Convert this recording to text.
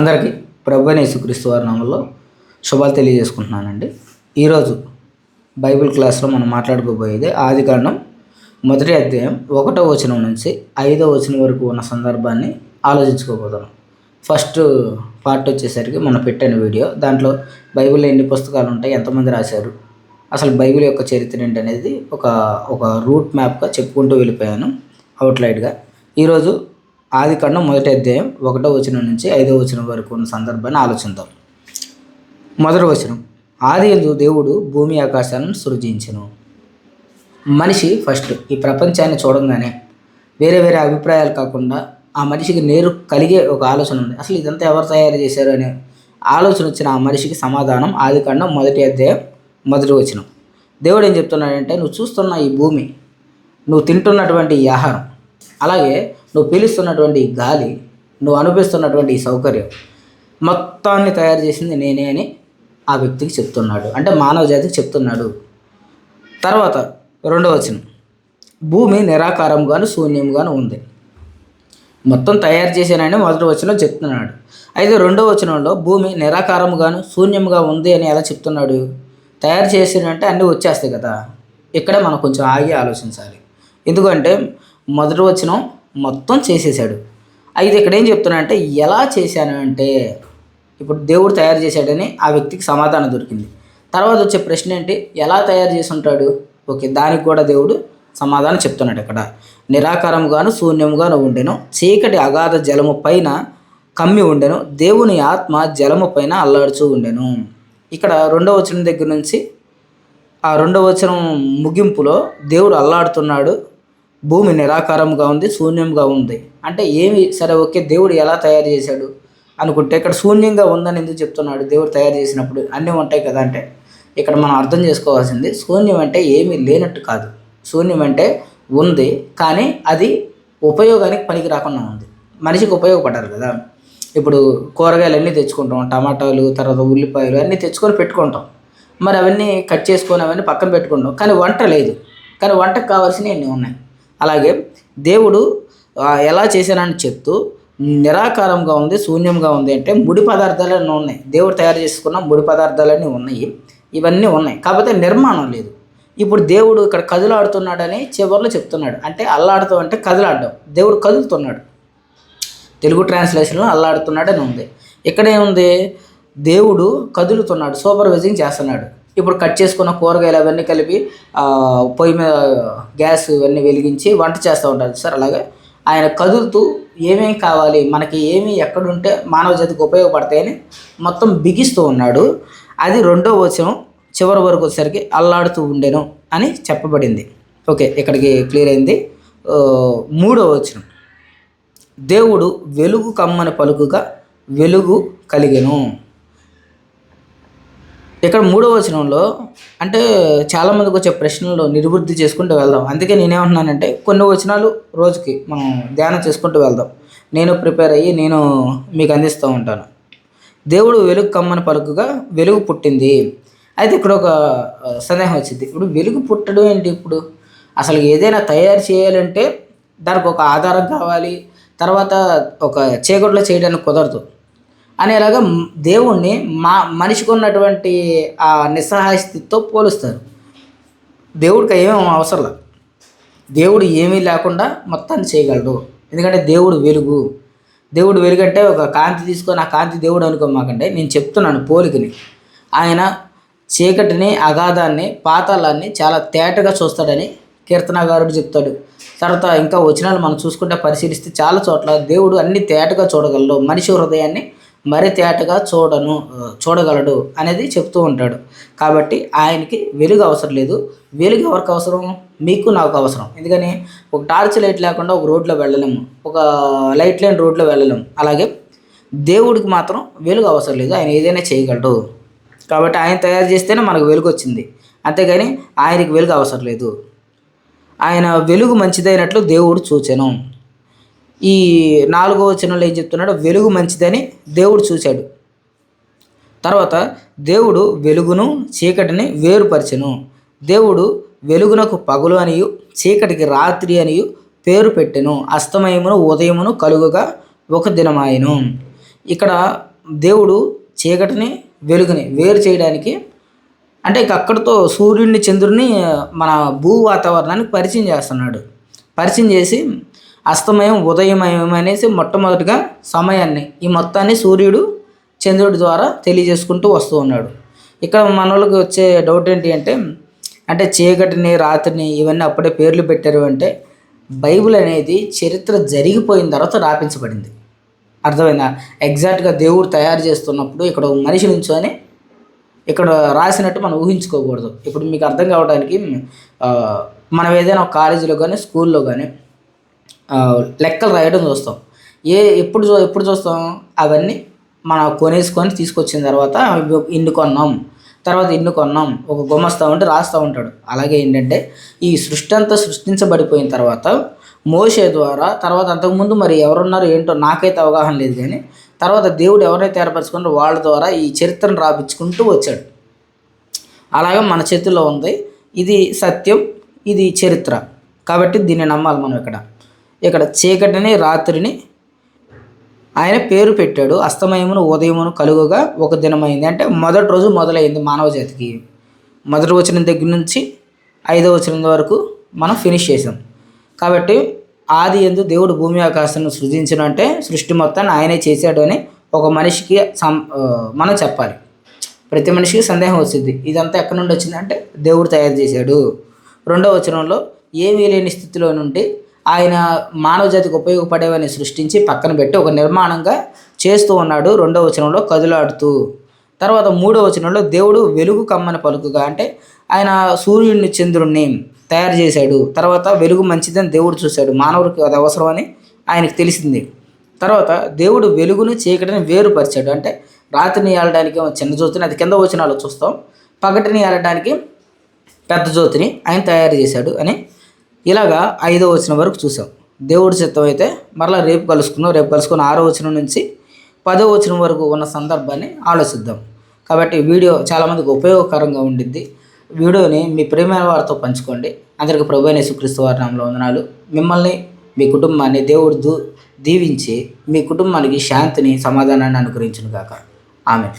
అందరికీ ప్రభువైన యేసుక్రీస్తు వారి నామములో శుభాలు తెలియజేసుకుంటున్నానండి. ఈరోజు బైబిల్ క్లాస్లో మనం మాట్లాడుకోబోయేది ఆదికాండం 1వ అధ్యాయం 1వ వచనం నుంచి 5వ వచనం వరకు ఉన్న సందర్భాన్ని ఆలోచించుకోబోతున్నాం. ఫస్ట్ పార్ట్ వచ్చేసరికి మనం పెట్టిన వీడియో, దాంట్లో బైబిల్లో ఎన్ని పుస్తకాలు ఉంటాయి, ఎంతమంది రాశారు, అసలు బైబిల్ యొక్క చరిత్ర ఏంటి అనేది ఒక రూట్ మ్యాప్గా చెప్పుకుంటూ వెళ్ళిపోయాను అవుట్లైట్గా. ఈరోజు ఆదికాండం 1వ అధ్యాయం 1వ వచనం నుంచి 5వ వచనం వరకు ఉన్న సందర్భాన్ని ఆలోచిద్దాం. 1వ వచనం, ఆదియందు దేవుడు భూమి ఆకాశాలను సృజించెను. మనిషి ఫస్ట్ ఈ ప్రపంచాన్ని చూడంగానే వేరే వేరే అభిప్రాయాలు కాకుండా ఆ మనిషికి నేరు కలిగే ఒక ఆలోచన ఉంది. అసలు ఇదంతా ఎవరు తయారు చేశారు అనే ఆలోచన వచ్చిన ఆ మనిషికి సమాధానం ఆదికాండం 1వ అధ్యాయం 1వ వచనం. దేవుడు ఏం చెప్తున్నాడంటే, నువ్వు చూస్తున్న ఈ భూమి, నువ్వు తింటున్నటువంటి ఈ ఆహారం, అలాగే నువ్వు పీలుస్తున్నటువంటి ఈ గాలి, నువ్వు అనుభవిస్తున్నటువంటి ఈ సౌకర్యం మొత్తాన్ని తయారు చేసింది నేనే అని ఆ వ్యక్తికి చెప్తున్నాడు, అంటే మానవ జాతికి చెప్తున్నాడు. తర్వాత 2వ వచనం, భూమి నిరాకారంగాను శూన్యంగాను ఉంది. మొత్తం తయారు చేశానని 1వ వచనంలో చెప్తున్నాడు. అయితే 2వ వచనంలో భూమి నిరాకారంగాను శూన్యంగా ఉంది అని ఎలా చెప్తున్నాడు? తయారు చేసినంటే అన్నీ వచ్చేస్తాయి కదా. ఇక్కడే మనం కొంచెం ఆగి ఆలోచించాలి. ఎందుకంటే 1వ వచనం మొత్తం చేసేసాడు. అయితే ఇక్కడ ఏం చెప్తున్నా అంటే, ఎలా చేశాను అంటే, ఇప్పుడు దేవుడు తయారు చేశాడని ఆ వ్యక్తికి సమాధానం దొరికింది. తర్వాత వచ్చే ప్రశ్న ఏంటి, ఎలా తయారు చేసి ఉంటాడు? ఓకే, దానికి కూడా దేవుడు సమాధానం చెప్తున్నాడు. ఇక్కడ నిరాకారంగాను శూన్యంగాను ఉండెను, చీకటి అగాధ జలము పైన కమ్మి ఉండెను, దేవుని ఆత్మ జలము పైన అల్లాడుచూ ఉండెను. ఇక్కడ 2వ వచనం దగ్గర నుంచి ఆ 2వ వచనం ముగింపులో దేవుడు అల్లాడుతున్నాడు, భూమి నిరాకారంగా ఉంది, శూన్యంగా ఉంది అంటే ఏమి, సరే ఓకే, దేవుడు ఎలా తయారు చేశాడు అనుకుంటే ఇక్కడ శూన్యంగా ఉందని ఎందుకు చెప్తున్నాడు? దేవుడు తయారు చేసినప్పుడు అన్నీ ఉంటాయి కదా. అంటే ఇక్కడ మనం అర్థం చేసుకోవాల్సింది, శూన్యం అంటే ఏమీ లేనట్టు కాదు. శూన్యం అంటే ఉంది, కానీ అది ఉపయోగానికి పనికి రాకుండా ఉంది. మనిషికి ఉపయోగపడాలి కదా. ఇప్పుడు కూరగాయలు అన్నీ తెచ్చుకుంటాం, టమాటాలు, తర్వాత ఉల్లిపాయలు అన్నీ తెచ్చుకొని పెట్టుకుంటాం. మరి అవన్నీ కట్ చేసుకొని అవన్నీ పక్కన పెట్టుకుంటాం, కానీ వంట లేదు. కానీ వంటకు కావాల్సినవి అన్నీ ఉన్నాయి. అలాగే దేవుడు ఎలా చేశానని చెప్తూ నిరాకారంగా ఉంది, శూన్యంగా ఉంది అంటే ముడి పదార్థాలన్నీ ఉన్నాయి. దేవుడు తయారు చేసుకున్న ముడి పదార్థాలన్నీ ఉన్నాయి, ఇవన్నీ ఉన్నాయి, కాకపోతే నిర్మాణం లేదు. ఇప్పుడు దేవుడు ఇక్కడ కదులాడుతున్నాడని చివరిలో చెప్తున్నాడు. అంటే అల్లాడుతూ అంటే కదిలాడడం, దేవుడు కదులుతున్నాడు. తెలుగు ట్రాన్స్లేషన్లో అల్లాడుతున్నాడని ఉంది. ఇక్కడేముంది, దేవుడు కదులుతున్నాడు, సూపర్వైజింగ్ చేస్తున్నాడు. ఇప్పుడు కట్ చేసుకున్న కూరగాయలు అవన్నీ కలిపి పొయ్యి మీద గ్యాస్ ఇవన్నీ వెలిగించి వంట చేస్తూ ఉంటారు సార్. అలాగే ఆయన కదులుతూ ఏమేమి కావాలి, మనకి ఏమి ఎక్కడుంటే మానవ జాతికి ఉపయోగపడతాయని మొత్తం బిగిస్తూ ఉన్నాడు. అది 2వ వచనం చివరి వరకు వచ్చేసరికి అల్లాడుతూ ఉండెను అని చెప్పబడింది. ఓకే, ఇక్కడికి క్లియర్ అయింది. 3వ వచనం, దేవుడు వెలుగు కమ్మని పలుకుగా వెలుగు కలిగెను. ఇక్కడ 3వ వచనంలో అంటే చాలామందికి వచ్చే ప్రశ్నలు నిర్వృద్ధి చేసుకుంటూ వెళ్దాం. అందుకే నేనేమంటున్నానంటే, కొన్ని వచనాలు రోజుకి మనం ధ్యానం చేసుకుంటూ వెళ్దాం. నేను ప్రిపేర్ అయ్యి నేను మీకు అందిస్తూ ఉంటాను. దేవుడు వెలుగు కమ్మని పలుకుగా వెలుగు పుట్టింది. అయితే ఇక్కడ ఒక సందేహం వచ్చింది, ఇప్పుడు వెలుగు పుట్టడం ఏంటి? ఇప్పుడు అసలు ఏదైనా తయారు చేయాలంటే దానికి ఒక ఆధారం కావాలి, తర్వాత ఒక చీకట్లో చేయడానికి కుదరదు అనేలాగా దేవుణ్ణి మనిషికి ఉన్నటువంటి ఆ నిస్సహాయ స్థితితో పోలుస్తారు. దేవుడికి ఏమీ అవసరం లేదు, దేవుడు ఏమీ లేకుండా మొత్తాన్ని చేయగలడు. ఎందుకంటే దేవుడు వెలుగు. దేవుడు వెలుగు అంటే ఒక కాంతి తీసుకొని ఆ కాంతి దేవుడు అనుకోమాకంటే, నేను చెప్తున్నాను పోలికని. ఆయన చీకటిని, అగాధాన్ని, పాతాళాన్ని చాలా తేటగా చూస్తాడని కీర్తనాగారుడు చెప్తాడు. తర్వాత ఇంకా వచనాలు మనం చూసుకుంటే పరిశీలిస్తే చాలా చోట్ల దేవుడు అన్ని తేటగా చూడగలడు, మనిషి హృదయాన్ని మరి తేటగా చూడగలడు అనేది చెప్తూ ఉంటాడు. కాబట్టి ఆయనకి వెలుగు అవసరం లేదు. వెలుగు ఎవరికి అవసరం? మీకు నాకు అవసరం. ఎందుకని, ఒక టార్చ్ లైట్ లేకుండా ఒక రోడ్లో వెళ్ళలేము, ఒక లైట్ లేని రోడ్లో వెళ్ళలేము. అలాగే దేవుడికి మాత్రం వెలుగు అవసరం లేదు, ఆయన ఏదైనా చేయగలడు. కాబట్టి ఆయన తయారు చేస్తేనే మనకు వెలుగు వచ్చింది, అంతేగాని ఆయనకి వెలుగు అవసరం లేదు. ఆయన వెలుగు మంచిదైనట్లు దేవుడు చూచెను. ఈ 4వ వచనంలో ఏం చెప్తున్నాడు? వెలుగు మంచిదని దేవుడు చూశాడు. తర్వాత దేవుడు వెలుగును చీకటిని వేరుపరిచెను. దేవుడు వెలుగునకు పగలు అనియు చీకటికి రాత్రి అనియు పేరు పెట్టెను. అస్తమయమును ఉదయమును కలుగుగా ఒక దినమాయను. ఇక్కడ దేవుడు చీకటిని వెలుగుని వేరు చేయడానికి, అంటే ఇక అక్కడితో సూర్యుడిని చంద్రుడిని మన భూ వాతావరణానికి పరిచయం చేస్తున్నాడు. పరిచయం చేసి అస్తమయం ఉదయమయం అనేసి మొట్టమొదటిగా సమయాన్ని ఈ మొత్తాన్ని సూర్యుడు చంద్రుడి ద్వారా తెలియజేసుకుంటూ వస్తూ ఉన్నాడు. ఇక్కడ మన వాళ్ళకి వచ్చే డౌట్ ఏంటి అంటే చీకటిని రాత్రిని ఇవన్నీ అప్పుడే పేర్లు పెట్టారు అంటే, బైబిల్ అనేది చరిత్ర జరిగిపోయిన తర్వాత రాపించబడింది. అర్థమైందా? ఎగ్జాక్ట్గా దేవుడు తయారు చేస్తున్నప్పుడు ఇక్కడ మనిషి నుంచొని ఇక్కడ రాసినట్టు మనం ఊహించుకోకూడదు. ఇప్పుడు మీకు అర్థం కావడానికి మనం ఏదైనా ఒక కాలేజీలో కానీ స్కూల్లో కానీ లెక్కలు రాయడం చూస్తాం. ఎప్పుడు చూస్తాం? అవన్నీ మనం కొనేసుకొని తీసుకొచ్చిన తర్వాత ఇన్ని కొన్నాం, తర్వాత ఇన్ని కొన్నాం, ఒక గుమస్తా ఉంటే రాస్తూ ఉంటాడు. అలాగే ఏంటంటే ఈ సృష్టి అంతా సృష్టించబడిపోయిన తర్వాత మోషే ద్వారా, తర్వాత అంతకుముందు మరి ఎవరున్నారో ఏంటో నాకైతే అవగాహన లేదు, కానీ తర్వాత దేవుడు ఎవరైతే ఏర్పరచుకున్నారో వాళ్ళ ద్వారా ఈ చరిత్రను రాపించుకుంటూ వచ్చాడు. అలాగే మన చేతుల్లో ఉంది. ఇది సత్యం, ఇది చరిత్ర. కాబట్టి దీన్ని నమ్మాలి మనం. ఇక్కడ చీకటిని రాత్రిని ఆయన పేరు పెట్టాడు. అస్తమయమును ఉదయమును కలుగుగా ఒక దినమైంది. అంటే మొదటి రోజు మొదలైంది మానవ జాతికి. మొదటి వచనం దగ్గర నుంచి 5వ వచనం వరకు మనం ఫినిష్ చేసాం. కాబట్టి ఆది యందు దేవుడు భూమి ఆకాశాన్ని సృజించినంటే సృష్టి మొత్తాన్ని ఆయనే చేశాడు అని ఒక మనిషికి మనం చెప్పాలి. ప్రతి మనిషికి సందేహం వచ్చింది, ఇదంతా ఎక్కడి నుండి వచ్చిందంటే దేవుడు తయారు చేశాడు. 2వ వచనంలో ఏమీ లేని స్థితిలో నుండి ఆయన మానవ జాతికి ఉపయోగపడేవని సృష్టించి పక్కన పెట్టి ఒక నిర్మాణంగా చేస్తూ ఉన్నాడు. 2వ వచనంలో కదులాడుతూ. తర్వాత 3వ వచనంలో దేవుడు వెలుగు కమ్మని పలుకుగా, అంటే ఆయన సూర్యుడిని చంద్రుడిని తయారు చేశాడు. తర్వాత వెలుగు మంచిదని దేవుడు చూశాడు, మానవుడికి అది అవసరమని ఆయనకు తెలిసింది. తర్వాత దేవుడు వెలుగుని చీకటిని వేరుపరిచాడు. అంటే రాత్రిని ఏలడానికి చిన్న జ్యోతిని, అది కింద వచనాలు చూస్తాం. పగటిని ఏలడానికి పెద్ద జ్యోతిని ఆయన తయారు చేశాడు అని ఇలాగా 5వ వచనం వరకు చూసాం. దేవుడి చిత్తం అయితే మరలా రేపు కలుసుకుని 6వ వచనం నుంచి 10వ వచనం వరకు ఉన్న సందర్భాన్ని ఆలోచిద్దాం. కాబట్టి వీడియో చాలామందికి ఉపయోగకరంగా ఉండిద్ది. వీడియోని మీ ప్రియమైన వారితో పంచుకోండి. అందరికీ ప్రభువైన యేసుక్రీస్తు వారి నామములో వందనాలు. మిమ్మల్ని మీ కుటుంబాన్ని దేవుడు దీవించి మీ కుటుంబానికి శాంతిని సమాధానాన్ని అనుగ్రహించును గాక. ఆమేన్.